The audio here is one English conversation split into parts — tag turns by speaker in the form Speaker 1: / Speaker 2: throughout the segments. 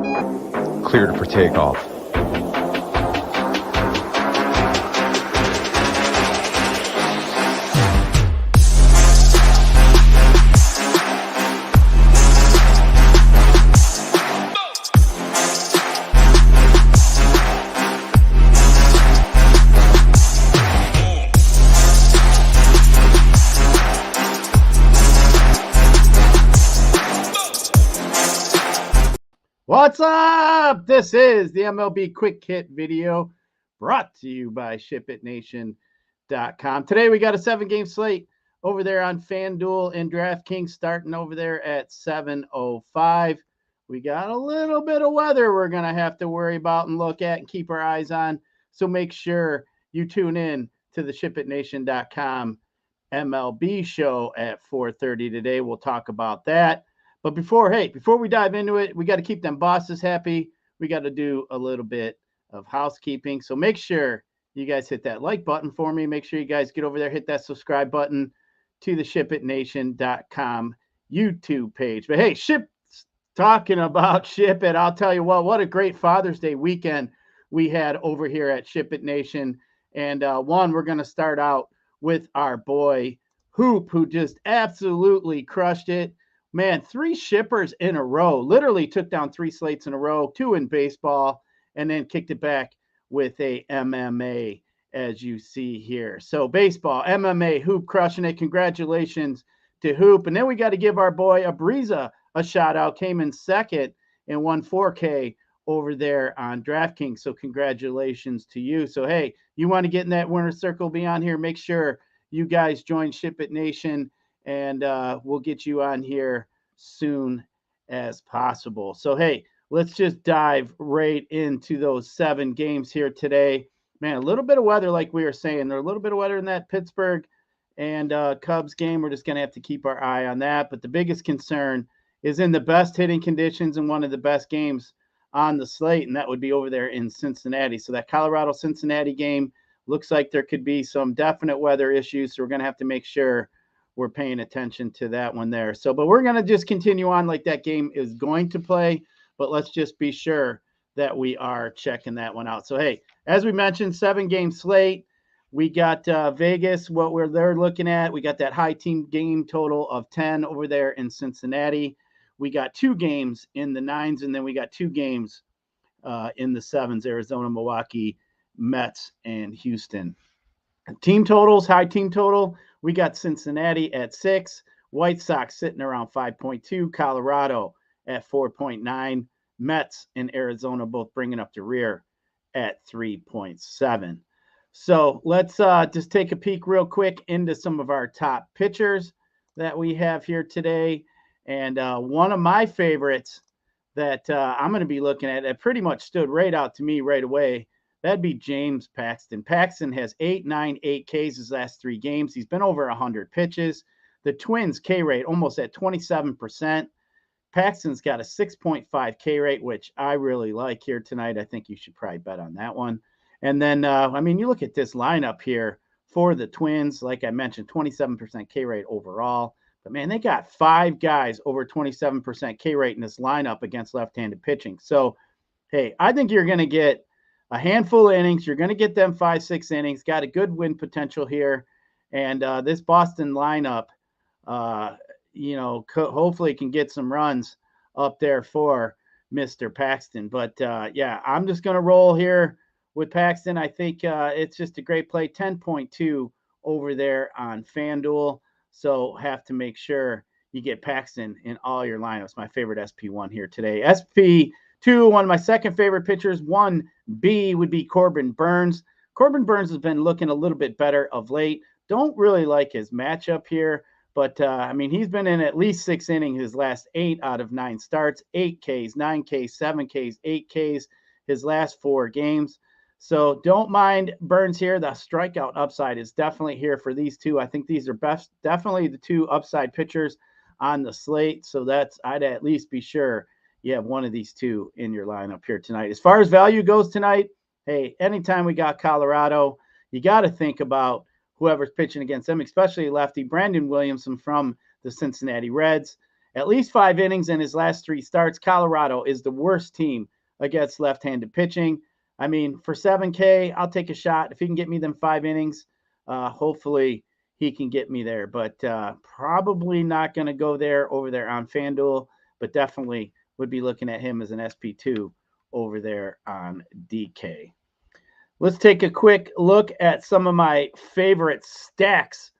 Speaker 1: Cleared for takeoff.
Speaker 2: What's up? This is the MLB Quick Hit video brought to you by SHIPITNation.com. Today we got a 7-game slate over there on FanDuel and DraftKings starting over there at 7:05. We got a little bit of weather we're going to have to worry about and look at and keep our eyes on. So make sure you tune in to the SHIPITNation.com MLB show at 4:30 today. We'll talk about that. But before we dive into it, we got to keep them bosses happy. We got to do a little bit of housekeeping. So make sure you guys hit that like button for me. Make sure you guys get over there, hit that subscribe button to the SHIPITNation.com YouTube page. But hey, talking about SHIPIT, I'll tell you what a great Father's Day weekend we had over here at SHIPIT Nation. And we're going to start out with our boy Hoop, who just absolutely crushed it. Man, 3 shippers in a row, literally took down 3 slates in a row, 2 in baseball, and then kicked it back with a MMA, as you see here. So baseball, MMA, Hoop crushing it. Congratulations to Hoop. And then we got to give our boy Abriza a shout out. Came in second and won 4K over there on DraftKings. So congratulations to you. So, hey, you want to get in that winner's circle, be on here, make sure you guys join SHIPIT Nation. And we'll get you on here soon as possible. So, hey, let's just dive right into those 7 games here today. Man, a little bit of weather, like we were saying. There's a little bit of weather in that Pittsburgh and Cubs game. We're just going to have to keep our eye on that. But the biggest concern is in the best hitting conditions and one of the best games on the slate, and that would be over there in Cincinnati. So that Colorado-Cincinnati game looks like there could be some definite weather issues. So we're going to have to make sure we're paying attention to that one there. So, but we're going to just continue on like that game is going to play, but let's just be sure that we are checking that one out. So, hey, as we mentioned, 7-game slate. We got Vegas, they're looking at. We got that high team game total of 10 over there in Cincinnati. We got 2 games in the 9s, and then we got 2 games in the 7s, Arizona, Milwaukee, Mets, and Houston. Team totals, high team total. We got Cincinnati at 6, White Sox sitting around 5.2, Colorado at 4.9, Mets and Arizona both bringing up the rear at 3.7. So let's just take a peek real quick into some of our top pitchers that we have here today. And one of my favorites that I'm going to be looking at that pretty much stood right out to me right away, that'd be James Paxton. Paxton has 8 Ks his last 3 games. He's been over 100 pitches. The Twins K rate almost at 27%. Paxton's got a 6.5 K rate, which I really like here tonight. I think you should probably bet on that one. And then, you look at this lineup here for the Twins. Like I mentioned, 27% K rate overall. But, man, they got 5 guys over 27% K rate in this lineup against left-handed pitching. So, hey, I think you're going to get a handful of innings. You're going to get them 5-6 innings. Got a good win potential here. And this Boston lineup, hopefully can get some runs up there for Mr. Paxton. But, I'm just going to roll here with Paxton. I think it's just a great play. 10.2 over there on FanDuel. So have to make sure you get Paxton in all your lineups. My favorite SP1 here today. SP2, one of my second favorite pitchers. 1B would be Corbin Burnes. Corbin Burnes has been looking a little bit better of late. Don't really like his matchup here, but he's been in at least 6 innings his last 8 out of 9 starts, 8 Ks, 9 Ks, 7 Ks, 8 Ks his last 4 games. So don't mind Burnes here. The strikeout upside is definitely here for these two. I think these are definitely the 2 upside pitchers on the slate. So I'd at least be sure you have one of these 2 in your lineup here tonight. As far as value goes tonight, hey, anytime we got Colorado, you got to think about whoever's pitching against them, especially lefty Brandon Williamson from the Cincinnati Reds. at least 5 innings in his last 3 starts. Colorado is the worst team against left-handed pitching. I mean, for 7K, I'll take a shot. If he can get me them 5 innings, hopefully he can get me there. But probably not going to go there over there on FanDuel, but definitely would be looking at him as an SP2 over there on DK. Let's take a quick look at some of my favorite stacks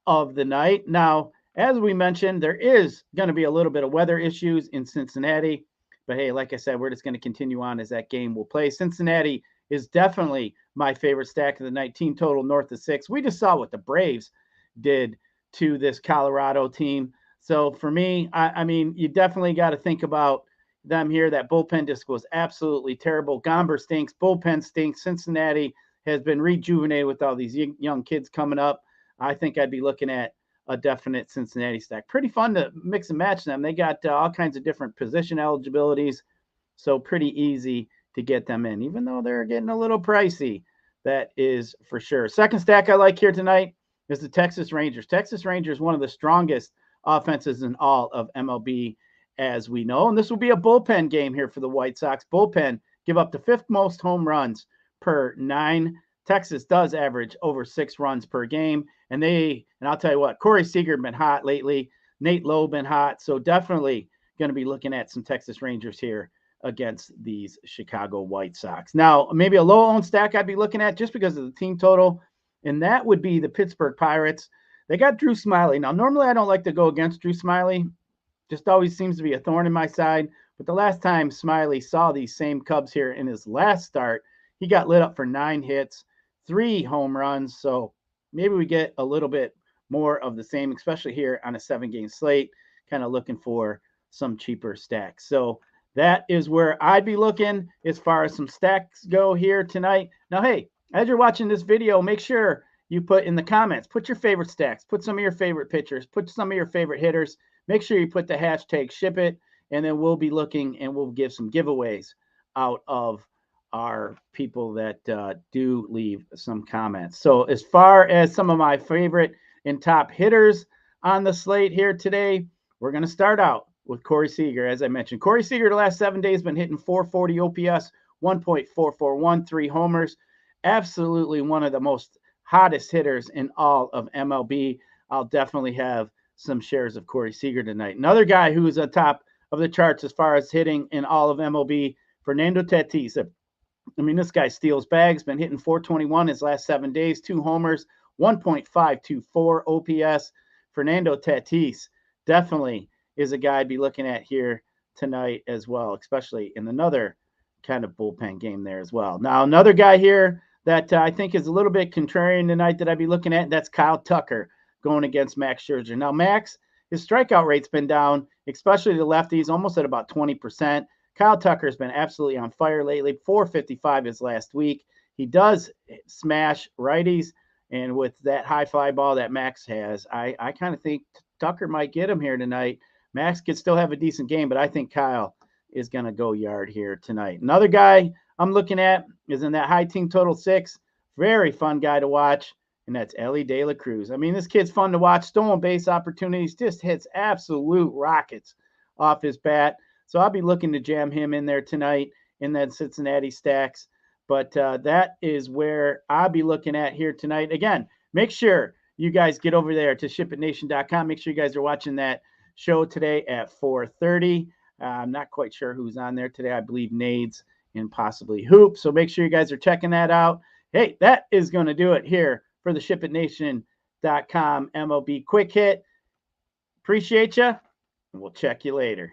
Speaker 2: of the night. Now, as we mentioned, there is going to be a little bit of weather issues in Cincinnati. But hey, like I said, we're just going to continue on as that game will play. Cincinnati is definitely my favorite stack of the night. Team total north of 6. We just saw what the Braves did to this Colorado team. So for me, I mean, you definitely got to think about them here. That bullpen just was absolutely terrible. Gomber stinks. Bullpen stinks. Cincinnati has been rejuvenated with all these young kids coming up. I think I'd be looking at a definite Cincinnati stack. Pretty fun to mix and match them. They got all kinds of different position eligibilities, so pretty easy to get them in, even though they're getting a little pricey. That is for sure. Second stack I like here tonight is the Texas Rangers. Texas Rangers, one of the strongest offenses in all of MLB, as we know. And this will be a bullpen game here for the White Sox. Bullpen give up the 5th most home runs per 9. Texas does average over 6 runs per game. And I'll tell you what, Corey Seager been hot lately. Nate Lowe been hot. So definitely going to be looking at some Texas Rangers here against these Chicago White Sox. Now, maybe a low-owned stack I'd be looking at just because of the team total, and that would be the Pittsburgh Pirates. They got Drew Smyly. Now, normally I don't like to go against Drew Smyly. Just always seems to be a thorn in my side. But the last time Smyly saw these same Cubs here in his last start, he got lit up for 9 hits, 3 home runs. So maybe we get a little bit more of the same, especially here on a 7-game slate, kind of looking for some cheaper stacks. So that is where I'd be looking as far as some stacks go here tonight. Now, hey, as you're watching this video, make sure you put in the comments, put your favorite stacks, put some of your favorite pitchers, put some of your favorite hitters. Make sure you put the hashtag SHIPIT, and then we'll be looking and we'll give some giveaways out of our people that do leave some comments. So as far as some of my favorite and top hitters on the slate here today, we're going to start out with Corey Seager. As I mentioned, Corey Seager the last 7 days been hitting 440 OPS, 1.441, 3 homers. Absolutely one of the most hottest hitters in all of MLB. I'll definitely have some shares of Corey Seager tonight. Another guy who's on top of the charts as far as hitting in all of MLB, Fernando Tatis. I mean, this guy steals bags, been hitting 421 his last 7 days, 2 homers, 1.524 OPS. Fernando Tatis definitely is a guy I'd be looking at here tonight as well, especially in another kind of bullpen game there as well. Now, another guy here that I think is a little bit contrarian tonight that I'd be looking at, that's Kyle Tucker going against Max Scherzer. Now, Max, his strikeout rate's been down, especially the lefties, almost at about 20%. Kyle Tucker's been absolutely on fire lately, 455 his last week. He does smash righties, and with that high fly ball that Max has, I kind of think Tucker might get him here tonight. Max could still have a decent game, but I think Kyle is going to go yard here tonight. Another guy I'm looking at is in that high team total 6. Very fun guy to watch, and that's Ellie De La Cruz. I mean, this kid's fun to watch. Stolen base opportunities, just hits absolute rockets off his bat. So I'll be looking to jam him in there tonight in that Cincinnati stacks. But that is where I'll be looking at here tonight. Again, make sure you guys get over there to shipitnation.com. Make sure you guys are watching that show today at 4:30. I'm not quite sure who's on there today. I believe Nades and possibly Hoop. So make sure you guys are checking that out. Hey, that is going to do it here for the shipitnation.com MLB Quick Hit. Appreciate you, and we'll check you later.